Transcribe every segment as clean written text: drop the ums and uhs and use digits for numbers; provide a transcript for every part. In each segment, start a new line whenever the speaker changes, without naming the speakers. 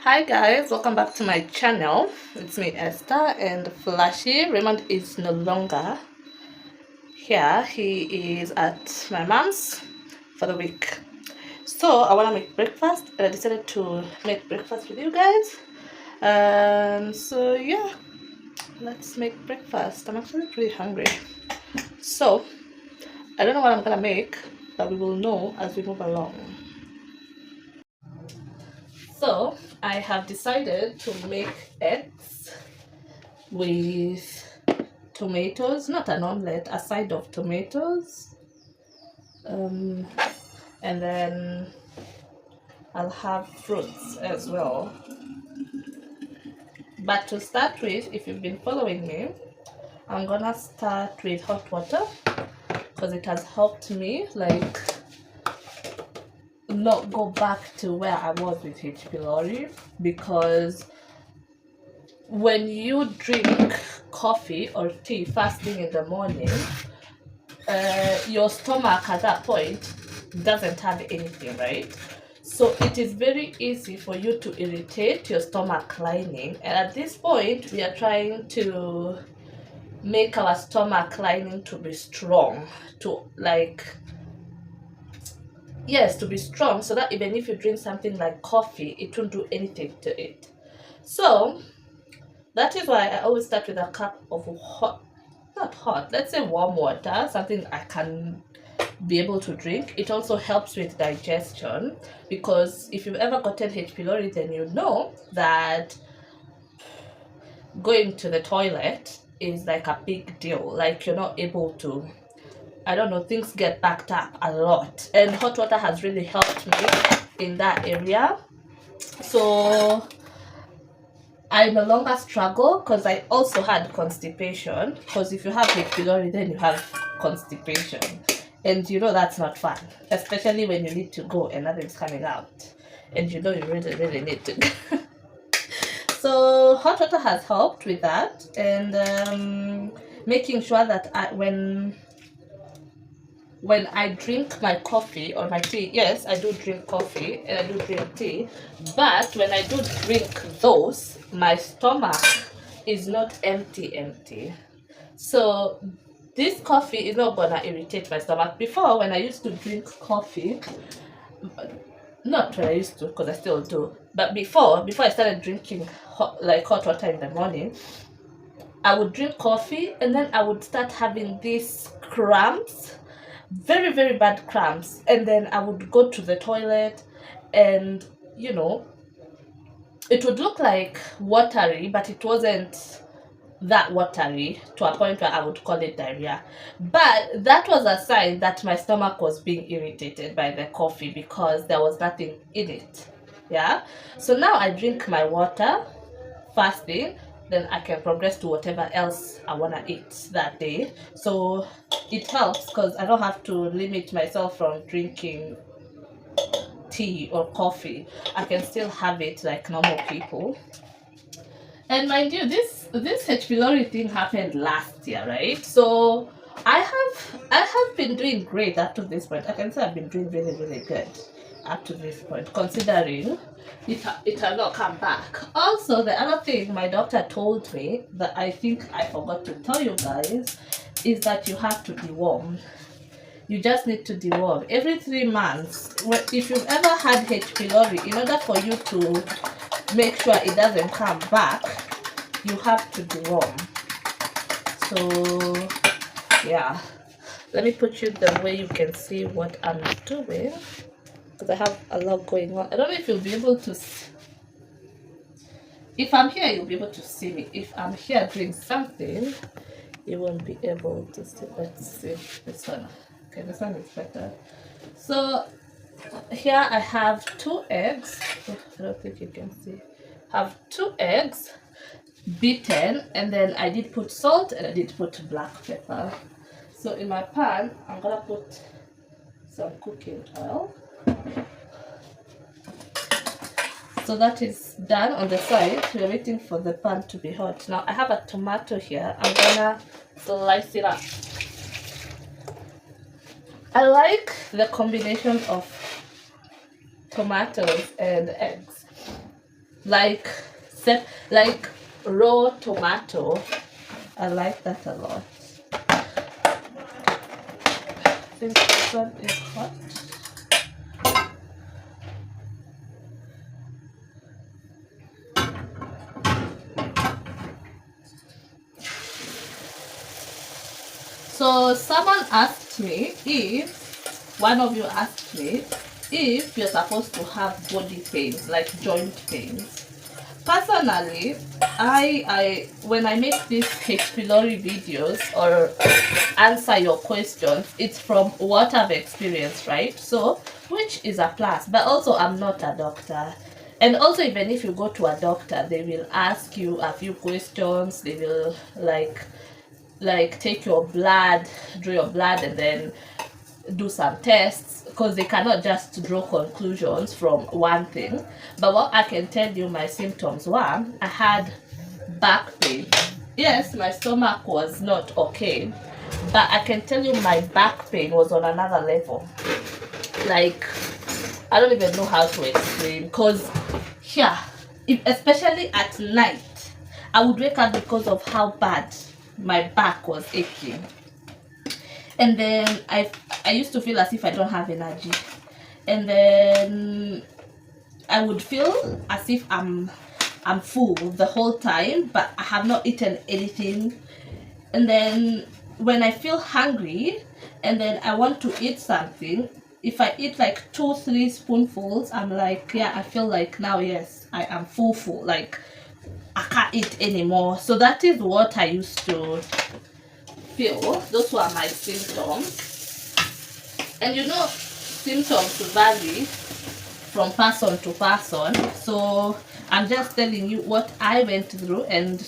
Hi guys, welcome back to my channel. It's me Esther, and Flashy Raymond is no longer here. He is at my mom's for the week. So I want to make breakfast, and I decided to make breakfast with you guys. So yeah, let's make breakfast. I'm actually pretty hungry. So I don't know what I'm gonna make, but we will know as we move along. So I have decided to make eggs with tomatoes, not an omelette, a side of tomatoes, and then I'll have fruits as well. But to start with, if you've been following me, I'm gonna start with hot water because it has helped me like not go back to where I was with H. pylori, because when you drink coffee or tea first thing in the morning, your stomach at that point doesn't have anything, right? So it is very easy for you to irritate your stomach lining, and at this point we are trying to make our stomach lining to be strong, to to be strong, so that even if you drink something like coffee, it won't do anything to it. So that is why I always start with a cup of let's say warm water, something I can be able to drink. It also helps with digestion, because if you've ever gotten H. pylori, then you know that going to the toilet is like a big deal. Like you're not able to, I don't know, things get backed up a lot, and hot water has really helped me in that area. So I no longer struggle, because I also had constipation, because if you have H. pylori, then you have constipation, and you know that's not fun, especially when you need to go and nothing's coming out, and you know you really need to go. So hot water has helped with that, and making sure that when I drink my coffee or my tea, yes, I do drink coffee and I do drink tea, but when I do drink those, my stomach is not empty. So this coffee is not gonna irritate my stomach. Before, when I used to drink coffee, not when I used to, because I still do, but before I started drinking hot water in the morning, I would drink coffee and then I would start having these cramps, very very bad cramps, and then I would go to the toilet, and it would look like watery, but it wasn't that watery to a point where I would call it diarrhea. But that was a sign that my stomach was being irritated by the coffee, because there was nothing in it. Yeah. So now I drink my water first thing, then I can progress to whatever else I want to eat that day. So it helps, because I don't have to limit myself from drinking tea or coffee. I can still have it like normal people. And mind you, this H. pylori thing happened last year, right? So I have been doing great up to this point. I can say I've been doing really good up to this point, considering it has not come back. Also, the other thing my doctor told me that I think I forgot to tell you guys is that you have to deworm. You just need to deworm every 3 months. If you've ever had H. pylori, in order for you to make sure it doesn't come back, you have to deworm. So yeah, let me put you the way you can see what I'm doing, because I have a lot going on. I don't know if you'll be able to if I'm here, you'll be able to see me. If I'm here doing something, you won't be able to see. Let's see this one. Okay, this one is better. So here I have 2 eggs. Oh, I don't think you can see. I have 2 eggs beaten, and then I did put salt and I did put black pepper. So in my pan, I'm gonna put some cooking oil. So that is done on the side. We're waiting for the pan to be hot. Now I have a tomato here. I'm gonna slice it up. I like the combination of tomatoes and eggs, like like raw tomato. I like that a lot. I think this one is hot. So someone asked me if, one of you asked me if you're supposed to have body pains, like joint pains. Personally, I when I make these H. pylori videos or answer your questions, it's from what I've experienced, right? So, which is a plus, but also I'm not a doctor. And also, even if you go to a doctor, they will ask you a few questions. They will like take your blood, draw your blood, and then do some tests, because they cannot just draw conclusions from one thing. But what I can tell you my symptoms were, I had back pain. Yes, my stomach was not okay, but I can tell you my back pain was on another level. Like, I don't even know how to explain, because yeah, especially at night, I would wake up because of how bad my back was aching. And then I used to feel as if I don't have energy, and then I would feel as if I'm full the whole time, but I have not eaten anything. And then when I feel hungry and then I want to eat something, if I eat like 2-3 spoonfuls, I'm like, yeah, I feel like now, yes, I am full, like I can't eat anymore. So that is what I used to feel. Those were my symptoms. And you know, symptoms vary from person to person. So I'm just telling you what I went through and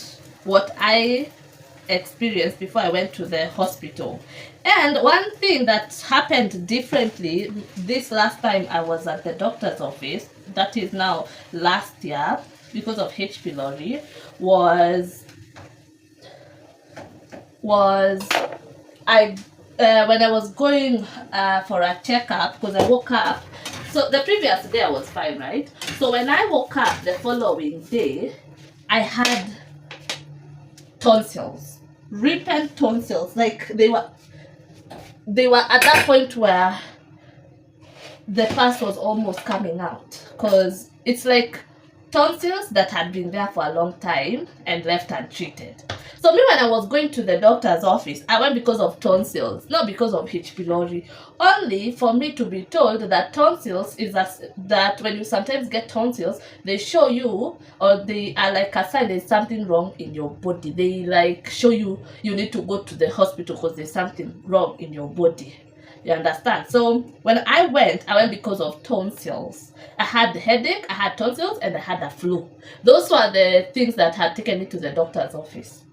what I experienced before I went to the hospital. And one thing that happened differently this last time I was at the doctor's office, that is now last year, because of H. pylori, was I when I was going for a checkup, because I woke up. So the previous day I was fine, right? So when I woke up the following day, I had tonsils, ripened tonsils. Like they were at that point where the pus was almost coming out, because it's like tonsils that had been there for a long time and left untreated. So me, when I was going to the doctor's office, I went because of tonsils, not because of H. pylori. Only for me to be told that tonsils is that when you sometimes get tonsils, they show you, or they are like a sign there's something wrong in your body. They like show you need to go to the hospital because there's something wrong in your body. You understand? So when I went because of tonsils. I had the headache, I had tonsils, and I had a flu. Those were the things that had taken me to the doctor's office.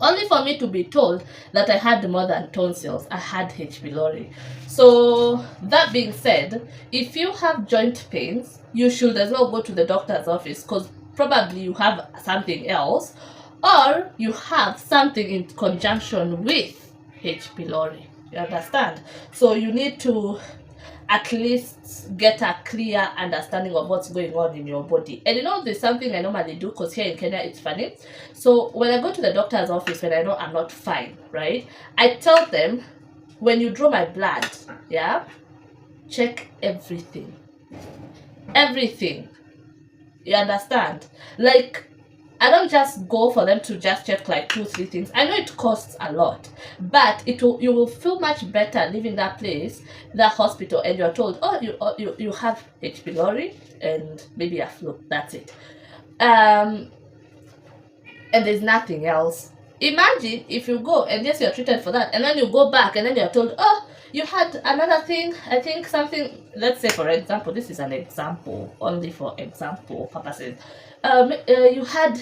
Only for me to be told that I had more than tonsils, I had H. pylori. So that being said, if you have joint pains, you should as well go to the doctor's office, because probably you have something else, or you have something in conjunction with H. pylori. You understand? So you need to at least get a clear understanding of what's going on in your body. And you know, there's something I normally do, because here in Kenya it's funny. So when I go to the doctor's office, when I know I'm not fine, right, I tell them, when you draw my blood, yeah, check everything. You understand? Like, I don't just go for them to just check like 2-3 things. I know it costs a lot, but you will feel much better leaving that place, that hospital, and you're told, oh, you have H. pylori and maybe a flu. That's it. And there's nothing else. Imagine if you go and yes, you're treated for that, and then you go back and then you're told, oh, you had another thing, I think something, let's say for example, this is an example, only for example purposes. You had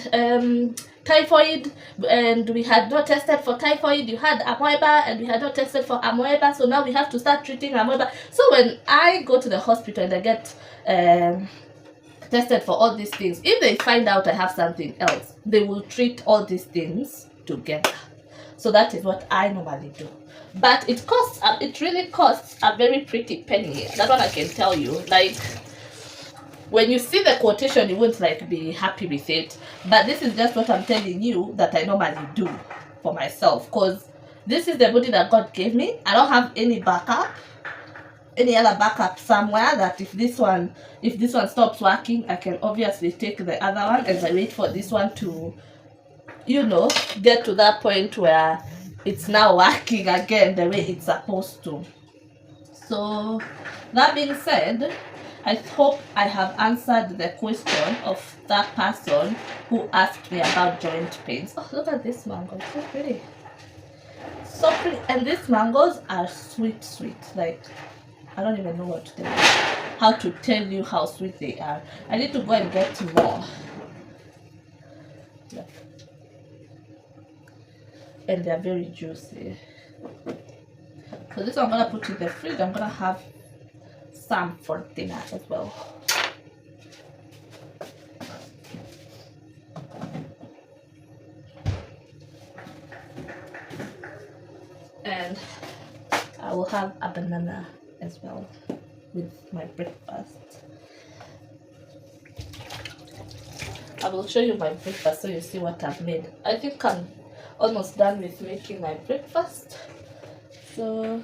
typhoid, and we had not tested for typhoid. You had amoeba, and we had not tested for amoeba, so now we have to start treating amoeba. So when I go to the hospital and I get tested for all these things, if they find out I have something else, they will treat all these things together. So that is what I normally do. But it costs, it really costs a very pretty penny. That one I can tell you. Like, when you see the quotation, you won't like be happy with it, but this is just what I'm telling you that I normally do for myself, because this is the body that God gave me. I don't have any backup, any other backup somewhere, that if this one stops working, I can obviously take the other one as I wait for this one to, you know, get to that point where it's now working again the way it's supposed to. So that being said, I hope I have answered the question of that person who asked me about joint pains. Oh, look at this mango, it's so pretty. So pretty. And these mangoes are sweet. Like, I don't even know what to tell you, how to tell you how sweet they are. I need to go and get more. Yeah. And they're very juicy. So this one I'm gonna put in the fridge. I'm gonna have some for dinner as well. And I will have a banana as well with my breakfast. I will show you my breakfast so you see what I've made. I think I'm almost done with making my breakfast. So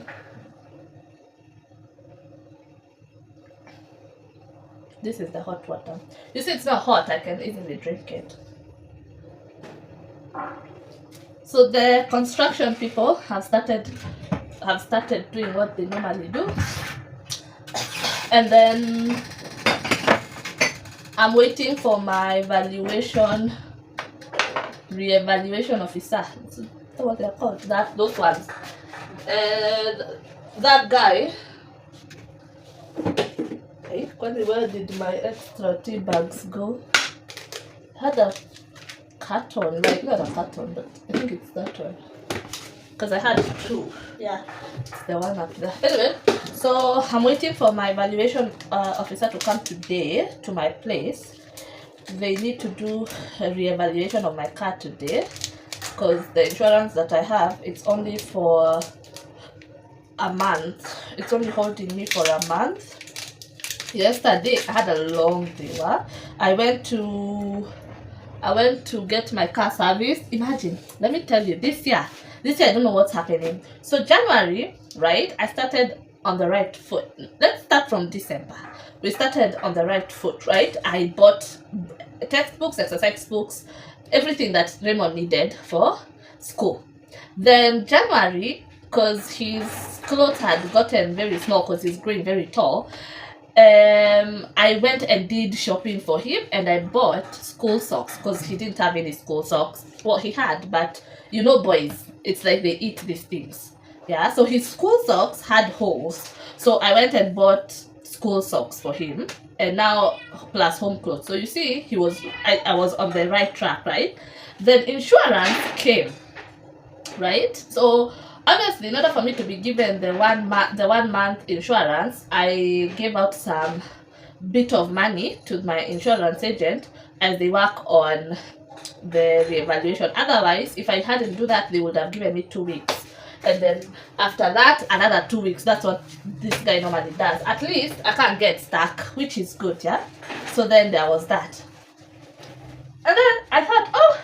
this is the hot water. You see, it's not hot, I can easily drink it. So the construction people have started doing what they normally do, and then I'm waiting for my re-evaluation officer. That's what they're called. Those ones. And that guy. Hey, where did my extra tea bags go? I had a carton, like not a carton, but I think it's that one. Because I had two. Yeah, it's the one up there. Anyway, so I'm waiting for my valuation officer to come today to my place. They need to do a re-evaluation of my car today, because the insurance that I have, it's only for a month. It's only holding me for a month. Yesterday I had a long day. I went to get my car serviced. Imagine, let me tell you, this year I don't know what's happening. So January, right, I started on the right foot. Let's start from December. We started on the right foot, right? I bought textbooks, exercise books, everything that Raymond needed for school. Then January, because his clothes had gotten very small because he's growing very tall, I went and did shopping for him, and I bought school socks because he didn't have any school socks. Well, he had, but you know, boys, it's like they eat these things. Yeah, so his school socks had holes, so I went and bought school socks for him, and now plus home clothes. So you see, I was on the right track, right? Then insurance came, right? So obviously, in order for me to be given the 1 month insurance, I gave out some bit of money to my insurance agent as they work on the reevaluation. Otherwise, if I hadn't do that, they would have given me 2 weeks, and then after that another 2 weeks. That's what this guy normally does. At least I can't get stuck, which is good. Yeah, so then there was that, and then I thought, oh,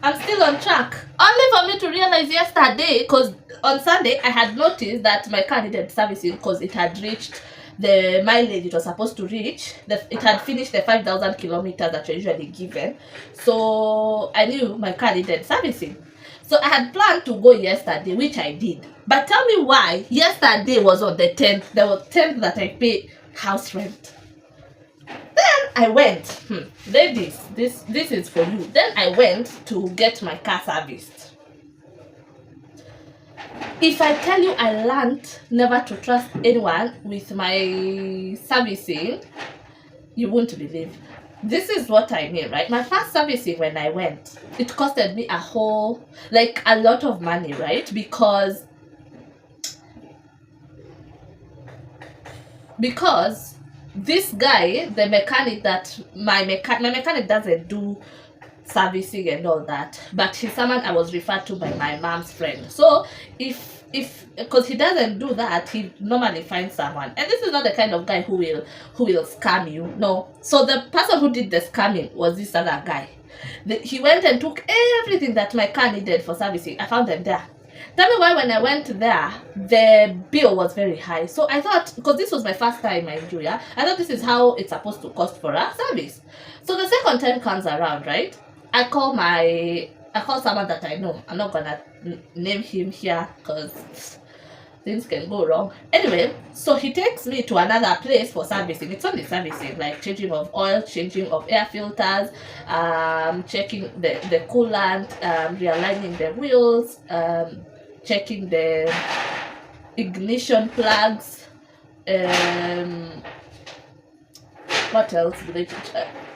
I'm still on track, only for me to realize yesterday, because on Sunday I had noticed that my car needed servicing because it had reached the mileage it was supposed to reach. It had finished the 5,000 kilometers that you're usually given. So I knew my car needed servicing. So I had planned to go yesterday, which I did. But tell me why yesterday was on the 10th. There was 10th that I paid house rent. Then I went, ladies, this is for you. Then I went to get my car serviced. If I tell you I learned never to trust anyone with my servicing, you won't believe. This is what I mean, right? My first servicing, when I went, it costed me a lot of money, right? Because this guy, the mechanic that my mechanic doesn't do servicing and all that, but he's someone I was referred to by my mom's friend. So if because he doesn't do that, he normally finds someone, and this is not the kind of guy who will scam you. No. So the person who did the scamming was this other guy. He went and took everything that my car needed for servicing. I found them there. Tell me why when I went there, the bill was very high. So I thought, because this was my first time in Nigeria, I thought this is how it's supposed to cost for a service. So the second time comes around, right? I call someone that I know. I'm not gonna name him here because things can go wrong. Anyway, so he takes me to another place for servicing. It's only servicing, like changing of oil, changing of air filters, checking the coolant, realigning the wheels, checking the ignition plugs, what else do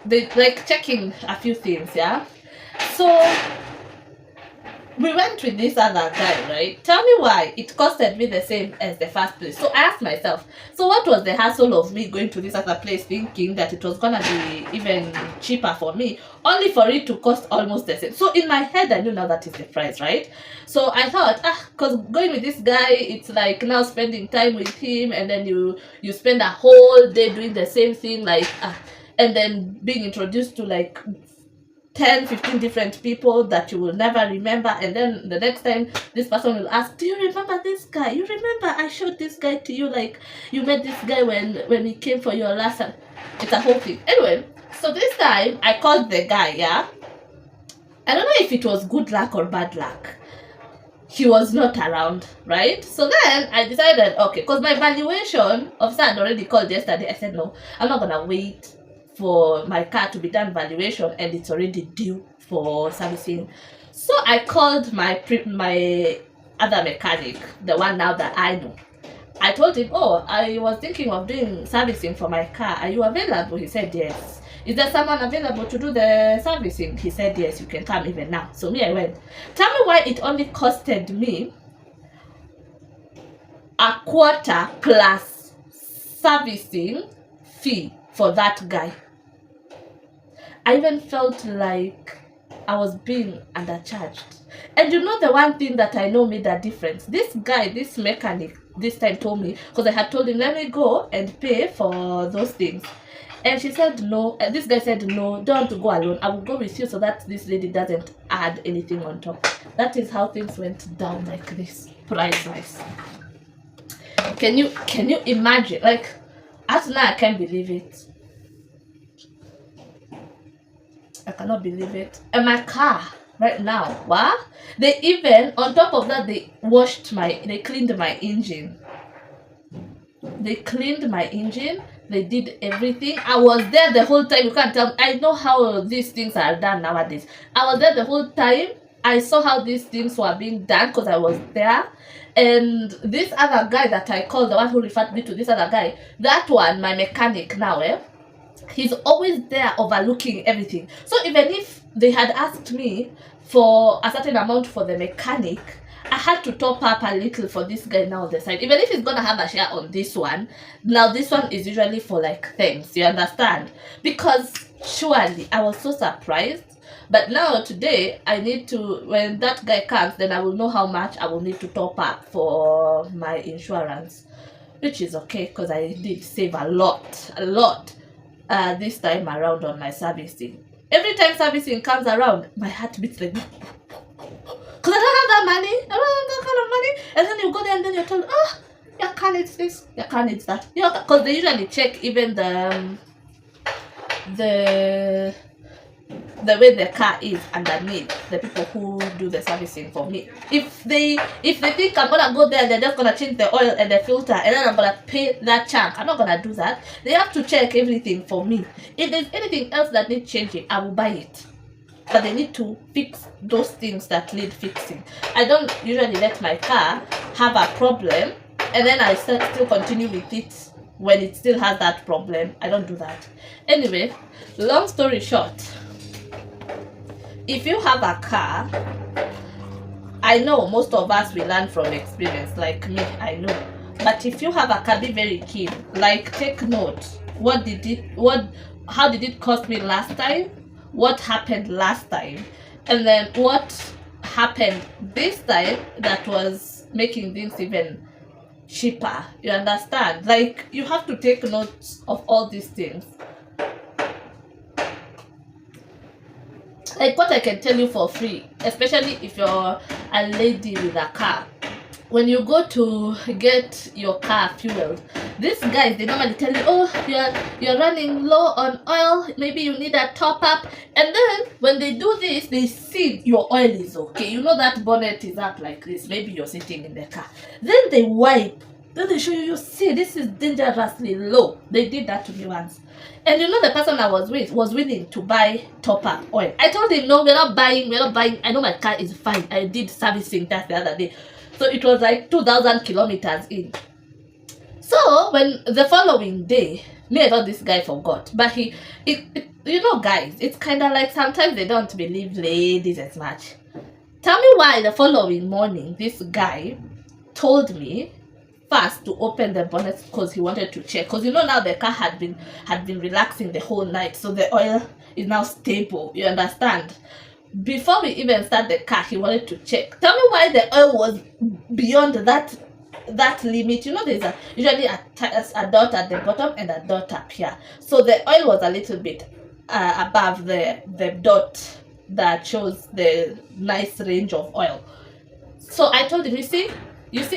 they like checking a few things, yeah. So we went with this other guy, right? Tell me why it costed me the same as the first place. So I asked myself, so what was the hassle of me going to this other place thinking that it was gonna be even cheaper for me, only for it to cost almost the same? So in my head, I knew now that is the price, right? So I thought, because going with this guy, it's like now spending time with him, and then you spend a whole day doing the same thing, like and then being introduced to like 10-15 different people that you will never remember, and then the next time this person will ask, do you remember this guy? You remember I showed this guy to you, like you met this guy when he came for your last time. It's a whole thing. Anyway, so this time I called the guy, yeah. I don't know if it was good luck or bad luck. He was not around, right? So then I decided, okay, because my valuation officer had already called yesterday. I said, no, I'm not gonna wait for my car to be done valuation and it's already due for servicing. So I called my other mechanic, the one now that I know. I told him, oh, I was thinking of doing servicing for my car. Are you available? He said yes. Is there someone available to do the servicing? He said yes, you can come even now. So me, I went. Tell me why it only costed me a quarter plus servicing fee for that guy. I even felt like I was being undercharged. And you know the one thing that I know made a difference? This guy, this mechanic, this time told me, because I had told him, let me go and pay for those things. And she said no. And this guy said, no, don't go alone. I will go with you so that this lady doesn't add anything on top. That is how things went down like this, price-wise. Can you imagine? Like, as now I can't believe it. I cannot believe it. And my car right now, what? They even, on top of that, they cleaned my engine. They cleaned my engine. They did everything. I was there the whole time. You can't tell me. I know how these things are done nowadays. I was there the whole time. I saw how these things were being done because I was there. And this other guy that I called, the one who referred me to this other guy, that one, my mechanic now, he's always there overlooking everything. So even if they had asked me for a certain amount for the mechanic, I had to top up a little for this guy now on the side. Even if he's gonna have a share on this one, now this one is usually for like things, you understand? Because surely I was so surprised. But now today I need to, when that guy comes, then I will know how much I will need to top up for my insurance, which is okay because I did save a lot this time around on my servicing. Every time servicing comes around, my heart beats like, because I don't have that money. I don't have that kind of money. And then you go there and then you're told, oh, your car needs this, your car needs that. Because they usually check even the way the car is underneath, the people who do the servicing for me. If they think I'm gonna go there, they're just gonna change the oil and the filter and then I'm gonna pay that chunk. I'm not gonna do that. They have to check everything for me. If there's anything else that needs changing, I will buy it. But they need to fix those things that need fixing. I don't usually let my car have a problem and then I still continue with it when it still has that problem. I don't do that. Anyway, long story short, if you have a car, I know most of us will learn from experience, like me, I know. But if you have a car, be very keen. Like, take note. How did it cost me last time? what happened last time, and then what happened this time that was making things even cheaper. You understand? Like, you have to take notes of all these things. Like what I can tell you for free, especially if you're a lady with a car. When you go to get your car fueled, these guys, they normally tell you, oh, you're running low on oil, maybe you need a top up. And then when they do this, they see your oil is okay. You know that bonnet is up like this, maybe you're sitting in the car. Then they wipe, then they show you, you see, this is dangerously low. They did that to me once. And you know, the person I was with was willing to buy top up oil. I told him, no, we're not buying. I know my car is fine. I did servicing that the other day. So it was like 2,000 kilometers in. So when the following day, me, I thought this guy forgot. But you know, guys, it's kind of like sometimes they don't believe ladies as much. Tell me why the following morning, this guy told me first to open the bonnet because he wanted to check. Because you know, now the car had been relaxing the whole night. So the oil is now stable. You understand? Before we even start the car, he wanted to check. Tell me why the oil was beyond that limit. You know, there's usually a dot at the bottom and a dot up here. So the oil was a little bit above the dot that shows the nice range of oil. So I told him, you see,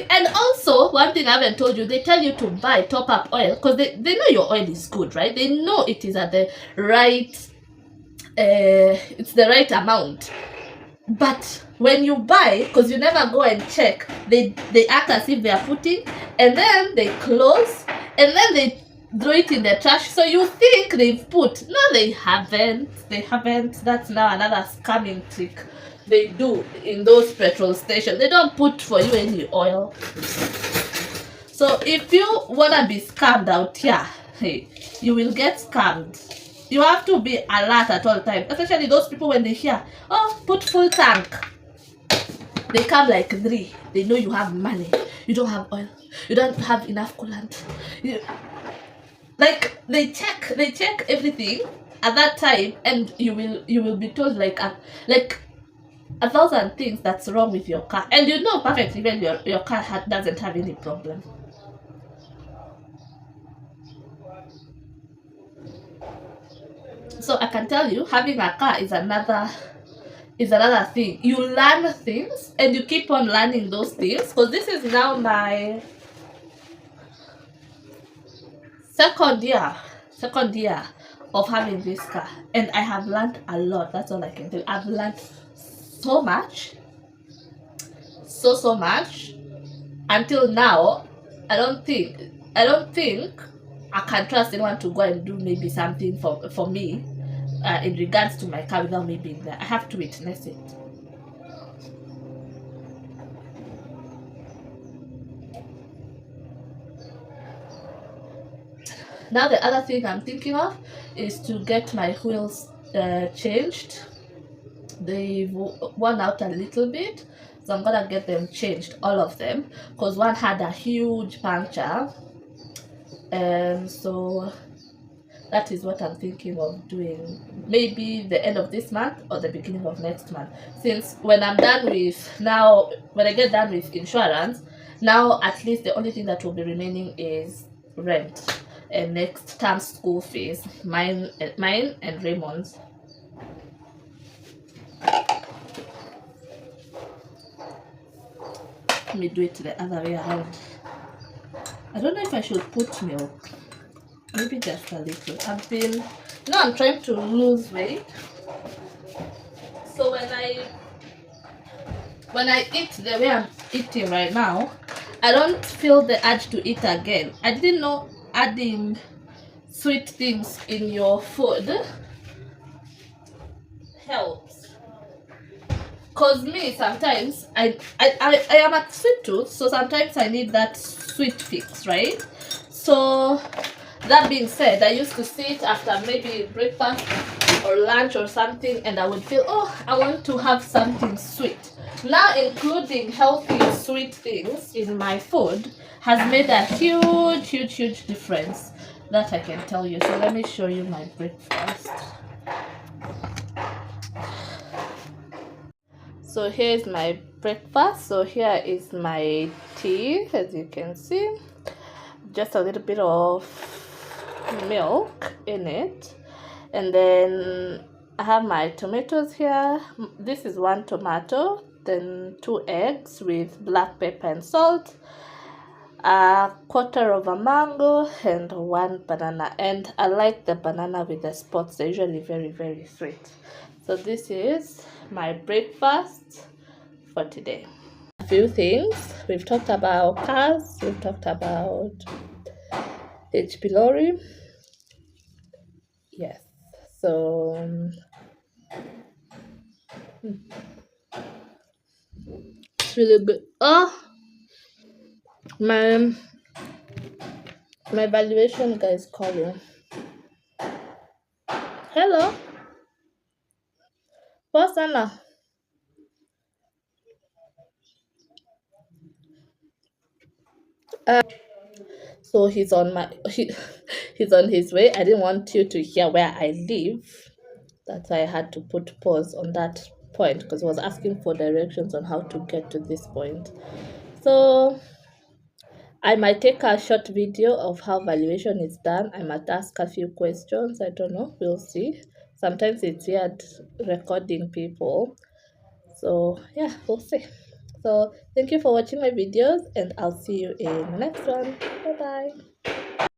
and also one thing I haven't told you, they tell you to buy top up oil because they know your oil is good, right? They know it is at the right it's the right amount. But when you buy, because you never go and check, they act as if they are putting, and then they close, and then they throw it in the trash. So you think they've put. No, they haven't. That's now another scamming trick they do in those petrol stations. They don't put for you any oil. So if you wanna be scammed out here, hey, you will get scammed. You have to be alert at all times, especially those people when they hear, oh, put full tank. They come like 3. They know you have money. You don't have oil. You don't have enough coolant. Like they check everything at that time, and you will be told like 1,000 things that's wrong with your car, and you know perfectly when your car doesn't have any problem. So I can tell you, having a car is another thing. You learn things and you keep on learning those things, because this is now my second year of having this car, and I have learned a lot. That's all I can tell you. I've learned so much, so much. Until now, I don't think I can trust anyone to go and do maybe something for me in regards to my car without me being there. I have to witness it. Now the other thing I'm thinking of is to get my wheels changed. They've worn out a little bit, so I'm gonna get them changed, all of them, because one had a huge puncture. And so that is what I'm thinking of doing, maybe the end of this month or the beginning of next month, since when I get done with insurance, now at least the only thing that will be remaining is rent and next term's school fees, mine and Raymond's. Let me do it the other way around. I don't know if I should put milk. Maybe just a little. I'm trying to lose weight. So when I eat the way I'm eating right now, I don't feel the urge to eat again. I didn't know adding sweet things in your food helps. Cause me, sometimes I am a sweet tooth, so sometimes I need that sweet fix, right? So that being said, I used to sit after maybe breakfast or lunch or something, and I would feel, oh, I want to have something sweet. Now including healthy sweet things in my food has made a huge difference, that I can tell you. So let me show you my breakfast. So here is my breakfast. So here is my tea, as you can see, just a little bit of milk in it, and then I have my tomatoes here. This is one tomato, then 2 eggs with black pepper and salt, a quarter of a mango, and one banana. And I like the banana with the spots, they're usually very sweet. So this is my breakfast for today. A few things. We've talked about cars, we've talked about Pylori. Yes. So it's really good. Oh, my valuation guy is calling. Hello, what's Anna? So he's on he's on his way. I didn't want you to hear where I live. That's why I had to put pause on that point because he was asking for directions on how to get to this point. So I might take a short video of how valuation is done. I might ask a few questions. I don't know. We'll see. Sometimes it's weird recording people. So yeah, we'll see. So thank you for watching my videos and I'll see you in the next one. Bye bye.